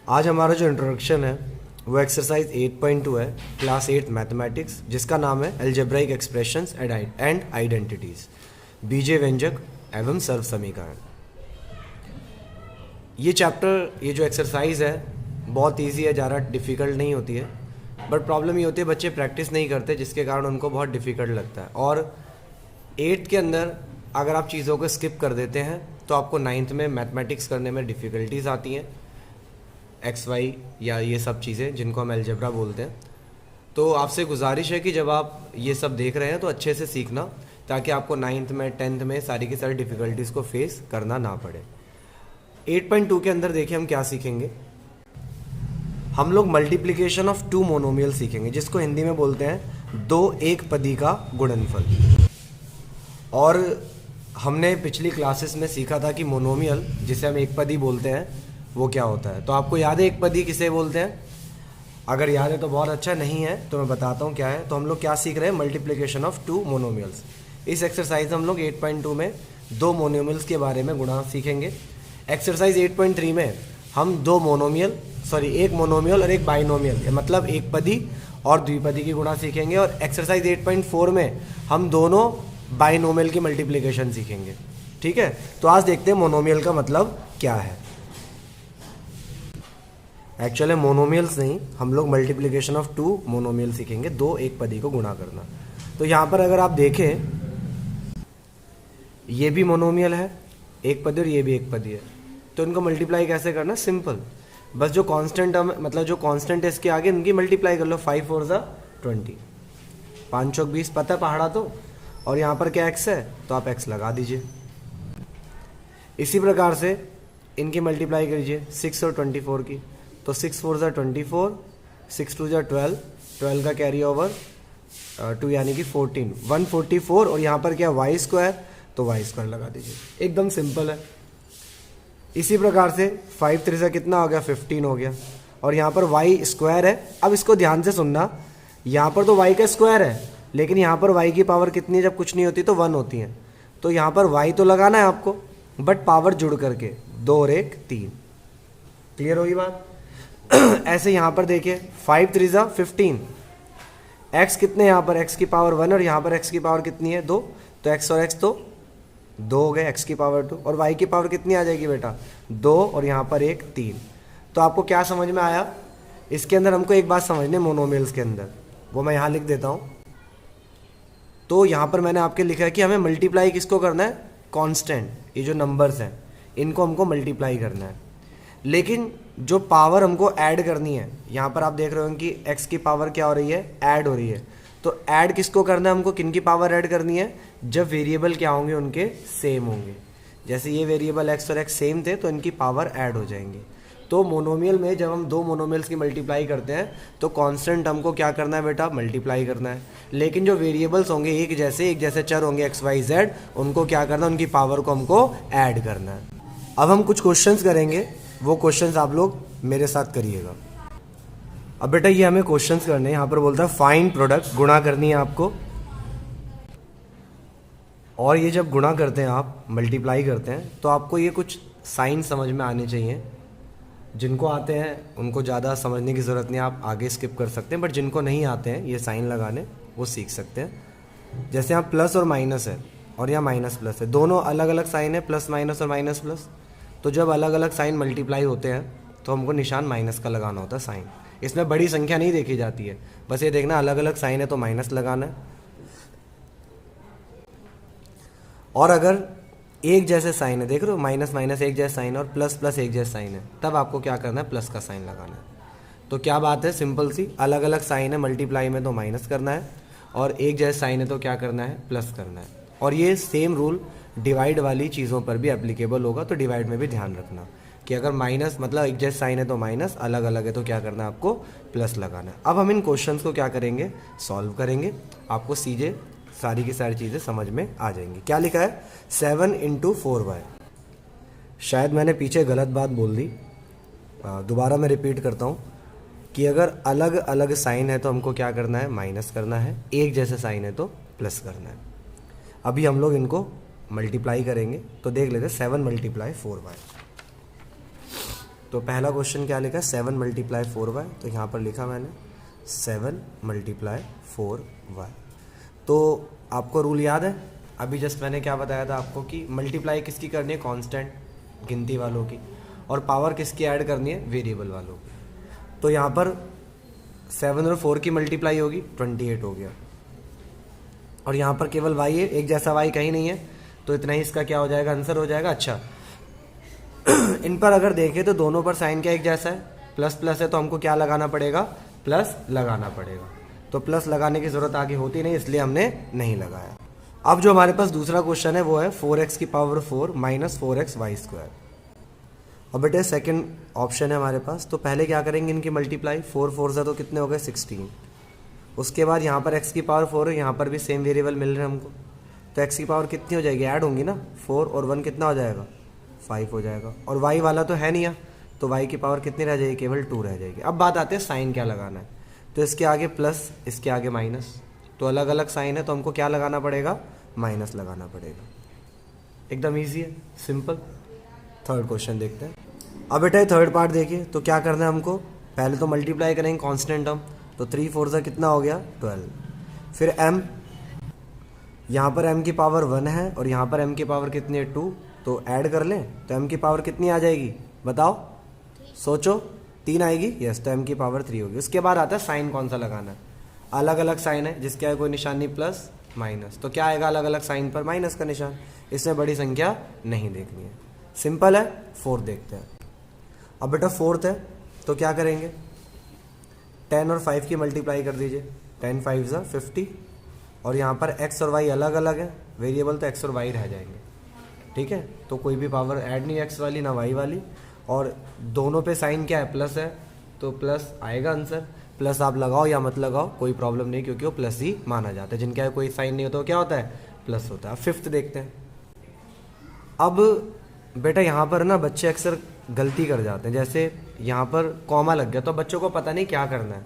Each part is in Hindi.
आज हमारा जो इंट्रोडक्शन है वो एक्सरसाइज 8.2 है, क्लास 8 मैथमेटिक्स, जिसका नाम है अलजेब्राइक एक्सप्रेशंस एंड आइडेंटिटीज, बीजीय व्यंजक एवं सर्व समीकरण। ये चैप्टर, ये जो एक्सरसाइज है बहुत इजी है, ज़्यादा डिफ़िकल्ट नहीं होती है, बट प्रॉब्लम ये होती है बच्चे प्रैक्टिस नहीं करते, जिसके कारण उनको बहुत डिफ़िकल्ट लगता है। और 8th के अंदर अगर आप चीज़ों को स्किप कर देते हैं तो आपको 9th में मैथमेटिक्स करने में डिफ़िकल्टीज आती हैं, एक्स वाई या ये सब चीज़ें जिनको हम अलजेब्रा बोलते हैं। तो आपसे गुजारिश है कि जब आप ये सब देख रहे हैं तो अच्छे से सीखना, ताकि आपको 9th में 10th में सारी की सारी डिफ़िकल्टीज़ को फेस करना ना पड़े। 8.2 के अंदर देखिए हम क्या सीखेंगे। हम लोग मल्टीप्लिकेशन ऑफ 2 मोनोमियल सीखेंगे, जिसको हिंदी में बोलते हैं दो एक पदी का गुणनफल। और हमने पिछली क्लासेस में सीखा था कि मोनोमियल, जिसे हम एक पदी बोलते हैं, वो क्या होता है। तो आपको याद है एक पदी किसे बोलते हैं? अगर याद है तो बहुत अच्छा, नहीं है तो मैं बताता हूँ क्या है। तो हम लोग क्या सीख रहे हैं, मल्टीप्लिकेशन ऑफ 2 मोनोमियल्स। इस एक्सरसाइज हम लोग 8.2 में 2 मोनोमियल्स के बारे में गुणा सीखेंगे। एक्सरसाइज 8.3 में हम एक मोनोमियल और एक बाइनोमियल, मतलब एक पदी और द्विपदी की गुणा सीखेंगे। और एक्सरसाइज 8.4 में हम दोनों बाइनोमियल की मल्टीप्लिकेशन सीखेंगे। ठीक है, तो आज देखते हैं मोनोमियल का मतलब क्या है। एक्चुअली मोनोमियल्स नहीं, हम लोग मल्टीप्लिकेशन ऑफ 2 मोनोमियल सीखेंगे, दो एक पदी को गुणा करना। तो यहाँ पर अगर आप देखें, ये भी मोनोमियल है एक पदी और ये भी एक पदी है, तो इनको मल्टीप्लाई कैसे करना? सिंपल, बस जो कांस्टेंट मतलब जो कांस्टेंट है इसके आगे इनकी मल्टीप्लाई कर लो। 5 4 20, 5 चौक 20, पता है पहाड़ा तो। और यहाँ पर क्या x है तो आप x लगा दीजिए। इसी प्रकार से इनकी मल्टीप्लाई करिए 6 और 24 की, तो 6 4 24, 6 2 12, 12 का कैरी ओवर 2 यानी कि 14, 144। और यहाँ पर क्या y स्क्वायर, तो y स्क्वायर लगा दीजिए, एकदम सिंपल है। इसी प्रकार से 5 3 से कितना हो गया, 15 हो गया। और यहाँ पर y स्क्वायर है। अब इसको ध्यान से सुनना, यहाँ पर तो y का स्क्वायर है, लेकिन यहाँ पर y की पावर कितनी है? जब कुछ नहीं होती तो 1 होती है। तो यहाँ पर y तो लगाना है आपको, बट पावर जुड़ करके 2 और 1 3। क्लियर होगी बात? ऐसे यहाँ पर देखिए 5 3 15, x कितने यहाँ पर, x की पावर 1 और यहाँ पर x की पावर कितनी है 2, तो x और x तो 2 हो गए, x की पावर 2। और y की पावर कितनी आ जाएगी बेटा, 2 और यहाँ पर 1 3। तो आपको क्या समझ में आया? इसके अंदर हमको एक बात समझनी मोनोमियल्स के अंदर, वो मैं यहाँ लिख देता हूँ। तो यहाँ पर मैंने आपके लिखा है कि हमें मल्टीप्लाई किसको करना है, कांस्टेंट, ये जो नंबर्स हैं इनको हमको मल्टीप्लाई करना है। लेकिन जो पावर हमको ऐड करनी है, यहाँ पर आप देख रहे हो कि x की पावर क्या हो रही है, ऐड हो रही है। तो ऐड किसको करना है हमको, किन की पावर ऐड करनी है? जब वेरिएबल क्या होंगे, उनके सेम होंगे। जैसे ये वेरिएबल x और x सेम थे तो इनकी पावर ऐड हो जाएंगी। तो मोनोमियल में जब हम 2 मोनोमियल्स की मल्टीप्लाई करते हैं तो कांस्टेंट हमको क्या करना है बेटा, मल्टीप्लाई करना है। लेकिन जो वेरिएबल्स होंगे एक जैसे चर होंगे x y z, उनको क्या करना है, उनकी पावर को हमको ऐड करना है। अब हम कुछ क्वेश्चंस करेंगे, वो क्वेश्चंस आप लोग मेरे साथ करिएगा। अब बेटा ये हमें क्वेश्चंस करने हैं, यहाँ पर बोलता है फाइंड प्रोडक्ट, गुणा करनी है आपको। और ये जब गुणा करते हैं आप, मल्टीप्लाई करते हैं, तो आपको ये कुछ साइन समझ में आने चाहिए। जिनको आते हैं उनको ज़्यादा समझने की ज़रूरत नहीं, आप आगे स्किप कर सकते हैं, बट जिनको नहीं आते हैं ये साइन लगाने, वो सीख सकते हैं। जैसे यहाँ प्लस और माइनस है और यहाँ माइनस प्लस है, दोनों अलग अलग साइन है, प्लस माइनस और माइनस प्लस। तो जब अलग अलग साइन मल्टीप्लाई होते हैं तो हमको निशान माइनस का लगाना होता है साइन। इसमें बड़ी संख्या नहीं देखी जाती है, बस ये देखना अलग अलग साइन है तो माइनस लगाना है। और अगर एक जैसे साइन है, देख रहे हो, माइनस माइनस एक जैसा साइन और प्लस प्लस एक जैसा साइन है, तब आपको क्या करना है, प्लस का साइन लगाना है। तो क्या बात है, सिंपल सी, अलग अलग साइन है मल्टीप्लाई में तो माइनस करना है, और एक जैसा साइन है तो क्या करना है, प्लस करना है। और ये सेम रूल डिवाइड वाली चीज़ों पर भी एप्लीकेबल होगा, तो डिवाइड में भी ध्यान रखना कि अगर माइनस मतलब एक जैसा साइन है तो माइनस, अलग अलग है तो क्या करना है, आपको प्लस लगाना है। अब हम इन क्वेश्चंस को क्या करेंगे, सॉल्व करेंगे। आपको सीधे सारी की सारी चीज़ें समझ में आ जाएंगी। क्या लिखा है, 7 × 4y। शायद मैंने पीछे गलत बात बोल दी, दोबारा मैं रिपीट करता हूँ कि अगर अलग अलग साइन है तो हमको क्या करना है, माइनस करना है, एक जैसे साइन है तो प्लस करना है। अभी हम लोग इनको मल्टीप्लाई करेंगे, तो देख लेते हैं 7 × 4y। तो पहला क्वेश्चन क्या लिखा है 7 मल्टीप्लाई 4y, तो यहाँ पर लिखा मैंने 7 मल्टीप्लाई 4y। तो आपको रूल याद है, अभी जस्ट मैंने क्या बताया था आपको कि मल्टीप्लाई किसकी करनी है, कांस्टेंट गिनती वालों की, और पावर किसकी ऐड करनी है, वेरिएबल वालों की। तो यहाँ पर 7 और 4 की मल्टीप्लाई होगी 28 हो गया, और यहाँ पर केवल y है, एक जैसा y कहीं नहीं है, तो इतना ही इसका क्या हो जाएगा, आंसर हो जाएगा। अच्छा इन पर अगर देखें तो दोनों पर साइन क्या एक जैसा है, प्लस प्लस है, तो हमको क्या लगाना पड़ेगा, प्लस लगाना पड़ेगा। तो प्लस लगाने की जरूरत आगे होती नहीं, इसलिए हमने नहीं लगाया। अब जो हमारे पास दूसरा क्वेश्चन है वो है 4x की power 4 minus 4x Y square. अब बेटे सेकंड ऑप्शन है हमारे पास, तो पहले क्या करेंगे इनकी मल्टीप्लाई, 4 4 से तो कितने हो गए 16। उसके बाद यहाँ पर x की पावर 4 है, यहाँ पर भी सेम वेरिएबल मिल रहे हैं हमको, तो x की पावर कितनी हो जाएगी, ऐड होंगी ना, 4 और 1 कितना हो जाएगा, 5 हो जाएगा। और y वाला तो है नहीं है, तो y की पावर कितनी रह जाएगी, केवल 2 रह जाएगी। अब बात आती है साइन क्या लगाना है, तो इसके आगे प्लस, इसके आगे माइनस, तो अलग अलग साइन है, तो हमको क्या लगाना पड़ेगा, माइनस लगाना पड़ेगा। एकदम ईजी है, सिंपल। थर्ड क्वेश्चन देखते हैं। अब बेटा थर्ड पार्ट देखिए, तो क्या करना है हमको, पहले तो मल्टीप्लाई करेंगे कांस्टेंट टर्म, तो 3 4 से कितना हो गया 12। फिर m, यहाँ पर m की पावर 1 है और यहाँ पर m की पावर कितनी है 2, तो ऐड कर लें, तो m की पावर कितनी आ जाएगी बताओ, सोचो, 3 आएगी, यस, तो m की पावर 3 होगी। उसके बाद आता है साइन कौन सा लगाना है, अलग अलग साइन है, जिसके आगे कोई निशान नहीं, प्लस माइनस, तो क्या आएगा अलग अलग साइन पर, माइनस का निशान, इसमें बड़ी संख्या नहीं देखनी है, सिंपल है। 4 देखते हैं। अब बेटा 4th है, तो क्या करेंगे, 10 और 5 की मल्टीप्लाई कर दीजिए, 10 5 ज़ा 50, और यहाँ पर x और y अलग अलग है, वेरिएबल तो x और y रह जाएंगे, ठीक है, तो कोई भी पावर ऐड नहीं x वाली ना y वाली, और दोनों पे साइन क्या है, प्लस है, तो प्लस आएगा आंसर। प्लस आप लगाओ या मत लगाओ कोई प्रॉब्लम नहीं, क्योंकि वो प्लस ही माना जाता है, जिनका कोई साइन नहीं होता वो क्या होता है, प्लस होता है। 5th देखते हैं। अब बेटा यहाँ पर ना बच्चे अक्सर गलती कर जाते हैं, जैसे यहाँ पर कॉमा लग गया, तो बच्चों को पता नहीं क्या करना है,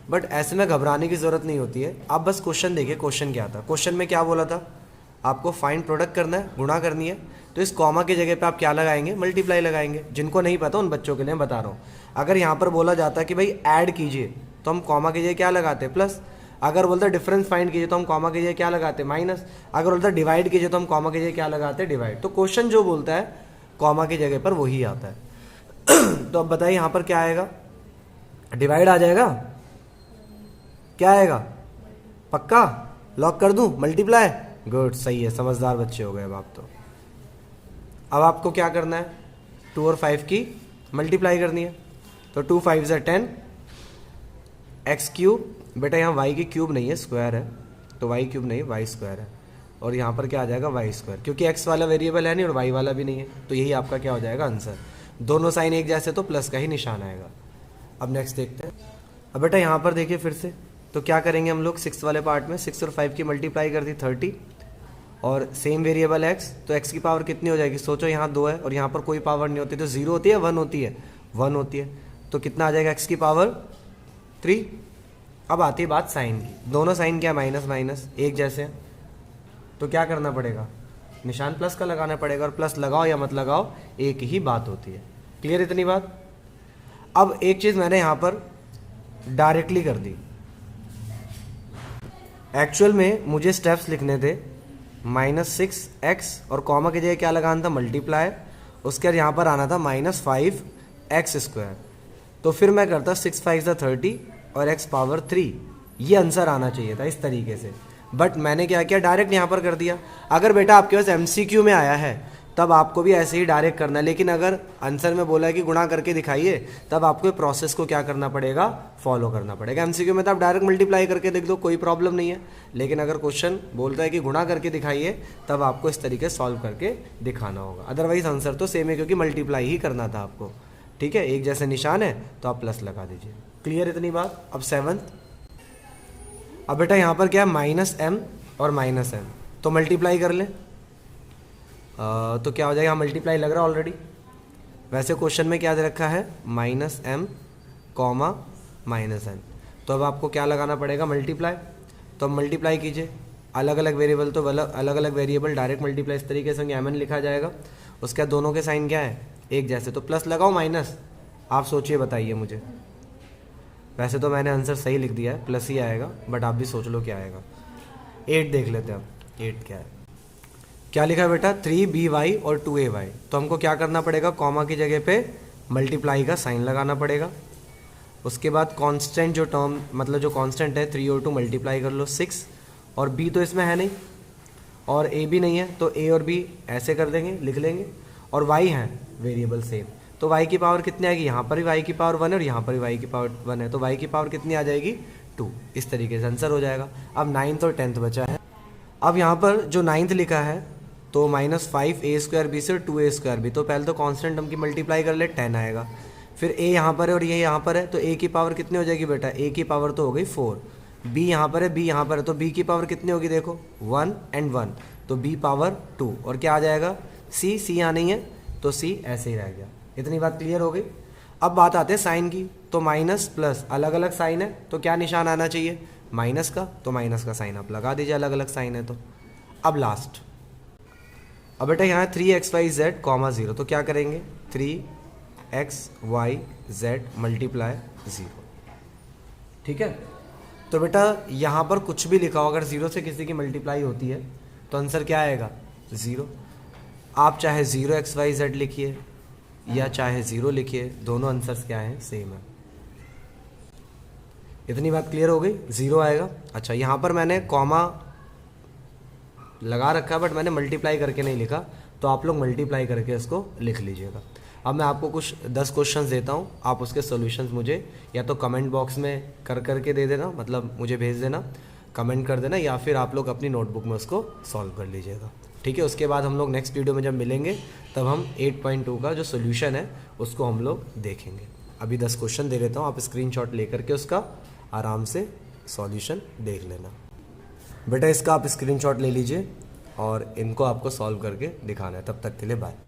बट ऐसे में घबराने की ज़रूरत नहीं होती है। आप बस क्वेश्चन देखिए, क्वेश्चन क्या था, क्वेश्चन में क्या बोला था, आपको फाइंड प्रोडक्ट करना है, गुणा करनी है, तो इस कॉमा की जगह पे आप क्या लगाएंगे, मल्टीप्लाई लगाएंगे। जिनको नहीं पता उन बच्चों के लिए बता रहा हूँ। अगर यहाँ पर बोला जाता कि भाई ऐड कीजिए, तो हम कॉमा की जगह क्या लगाते, प्लस। अगर बोलता डिफरेंस फाइंड कीजिए, तो हम कॉमा की जगह क्या लगाते, माइनस। अगर बोलता डिवाइड कीजिए, तो हम कॉमा की जगह क्या लगाते, डिवाइड। तो क्वेश्चन जो बोलता है कॉमा की जगह पर वही आता है। तो अब बताइए यहाँ पर क्या आएगा, डिवाइड आ जाएगा, क्या आएगा, पक्का लॉक कर दूं, मल्टीप्लाई, गुड, सही है, समझदार बच्चे हो गए अब आप तो। अब आपको क्या करना है, 2 और 5 की मल्टीप्लाई करनी है, तो 2 5 ज़ा 10, एक्स क्यूब, बेटा यहाँ वाई की क्यूब नहीं है, स्क्वायर है, तो वाई क्यूब नहीं, वाई स्क्वायर है, और यहाँ पर क्या आ जाएगा, वाई स्क्वायर, क्योंकि एक्स वाला वेरिएबल है नहीं और वाई वाला भी नहीं है, तो यही आपका क्या हो जाएगा आंसर। दोनों साइन एक जैसे, तो प्लस का ही निशान आएगा। अब नेक्स्ट देखते हैं। अब बेटा यहाँ पर देखिए फिर से, तो क्या करेंगे हम लोग 6 वाले पार्ट में, 6 और 5 की मल्टीप्लाई कर दी 30, और सेम वेरिएबल x, तो x की पावर कितनी हो जाएगी, सोचो यहाँ 2 है और यहाँ पर कोई पावर नहीं होती, तो 0 होती है, 1 होती है, 1 होती है, तो कितना आ जाएगा x की पावर 3। अब आती है बात साइन की, दोनों साइन क्या, माइनस माइनस एक जैसे, तो क्या करना पड़ेगा, निशान प्लस का लगाना पड़ेगा, और प्लस लगाओ या मत लगाओ एक ही बात होती है। क्लियर इतनी बात। अब एक चीज़ मैंने यहाँ पर डायरेक्टली कर दी, एक्चुअल में मुझे स्टेप्स लिखने थे, -6x और कॉमा की जगह क्या लगाना था, मल्टीप्लाई, उसके बाद यहाँ पर आना था -5x², तो फिर मैं करता 6 5 ज़ा 30 और x पावर 3, ये आंसर आना चाहिए था इस तरीके से, बट मैंने क्या किया, डायरेक्ट यहाँ पर कर दिया। अगर बेटा आपके पास MCQ में आया है तब आपको भी ऐसे ही डायरेक्ट करना है, लेकिन अगर आंसर में बोला है कि गुणा करके दिखाइए, तब आपको प्रोसेस को क्या करना पड़ेगा, फॉलो करना पड़ेगा। MCQ में तो आप डायरेक्ट मल्टीप्लाई करके देख दो, कोई प्रॉब्लम नहीं है, लेकिन अगर क्वेश्चन बोलता है कि गुणा करके दिखाइए, तब आपको इस तरीके से सॉल्व करके दिखाना होगा, अदरवाइज आंसर तो सेम है, क्योंकि मल्टीप्लाई ही करना था आपको, ठीक है, एक जैसे निशान है तो आप प्लस लगा दीजिए। क्लियर इतनी बात। अब 7th, अब बेटा यहाँ पर क्या है, -m और -m, तो मल्टीप्लाई कर लें, तो क्या हो जाएगा, यहाँ मल्टीप्लाई लग रहा है ऑलरेडी, वैसे क्वेश्चन में क्या दे रखा है, -m, -n, तो अब आपको क्या लगाना पड़ेगा, मल्टीप्लाई, तो अब मल्टीप्लाई कीजिए, अलग अलग वेरिएबल, तो अलग अलग वेरिएबल डायरेक्ट मल्टीप्लाई इस तरीके से mn लिखा जाएगा। उसके बाद दोनों के साइन क्या है, एक जैसे, तो प्लस लगाओ माइनस, आप सोचिए, बताइए मुझे। वैसे तो मैंने आंसर सही लिख दिया है, प्लस ही आएगा, बट आप भी सोच लो क्या आएगा। 8 देख लेते हैं हम, 8 क्या है। क्या लिखा है बेटा, 3by और 2ay। तो हमको क्या करना पड़ेगा, कॉमा की जगह पे मल्टीप्लाई का साइन लगाना पड़ेगा। उसके बाद कांस्टेंट जो टर्म, मतलब जो कांस्टेंट है 3 और 2 मल्टीप्लाई कर लो 6, और b तो इसमें है नहीं और a भी नहीं है, तो a और b ऐसे कर देंगे, लिख लेंगे। और y है वेरिएबल सेम, तो y की पावर कितनी आएगी, यहाँ पर भी y की पावर 1 है और यहाँ पर भी y की पावर 1 है, तो y की पावर कितनी आ जाएगी, 2। इस तरीके से आंसर हो जाएगा। अब 9th और 10th बचा है। अब यहाँ पर जो 9th लिखा है तो -5a² से 2a², तो पहले तो कांस्टेंट टर्म की मल्टीप्लाई कर ले, 10 आएगा। फिर a यहाँ पर है और ये यहाँ पर है, तो a की पावर कितनी हो जाएगी बेटा, a की पावर तो हो गई 4। b यहाँ पर है, b यहाँ पर है, तो b की पावर कितनी होगी, देखो 1 और 1, तो b पावर 2। और क्या आ जाएगा, c यहाँ नहीं है तो c ऐसे ही रह गया। इतनी बात क्लियर हो गई। अब बात आते हैं साइन की, तो माइनस प्लस अलग अलग साइन है, तो क्या निशान आना चाहिए, माइनस का, तो माइनस का साइन आप लगा दीजिए, अलग अलग साइन है तो। अब लास्ट, अब बेटा यहाँ 3xyz, 0, तो क्या करेंगे, 3xyz मल्टीप्लाई 0, ठीक है। तो बेटा यहाँ पर कुछ भी लिखा हो, अगर 0 से किसी की मल्टीप्लाई होती है तो आंसर क्या आएगा, 0। आप चाहे 0xyz लिखिए या चाहे 0 लिखिए, दोनों आंसर्स क्या हैं, सेम है। इतनी बात क्लियर हो गई, 0 आएगा। अच्छा, यहाँ पर मैंने कॉमा लगा रखा है, बट मैंने मल्टीप्लाई करके नहीं लिखा, तो आप लोग मल्टीप्लाई करके इसको लिख लीजिएगा। अब मैं आपको कुछ 10 क्वेश्चंस देता हूँ, आप उसके सॉल्यूशंस मुझे या तो कमेंट बॉक्स में करके दे देना, मतलब मुझे भेज देना, कमेंट कर देना, या फिर आप लोग अपनी नोटबुक में उसको सॉल्व कर लीजिएगा, ठीक है। उसके बाद हम लोग नेक्स्ट वीडियो में जब मिलेंगे तब हम 8.2 का जो सोल्यूशन है उसको हम लोग देखेंगे। अभी 10 क्वेश्चन दे देता हूँ, आप स्क्रीनशॉट लेकर के उसका आराम से सॉल्यूशन देख लेना। बेटा इसका आप स्क्रीनशॉट ले लीजिए और इनको आपको सॉल्व करके दिखाना है। तब तक के लिए बाय।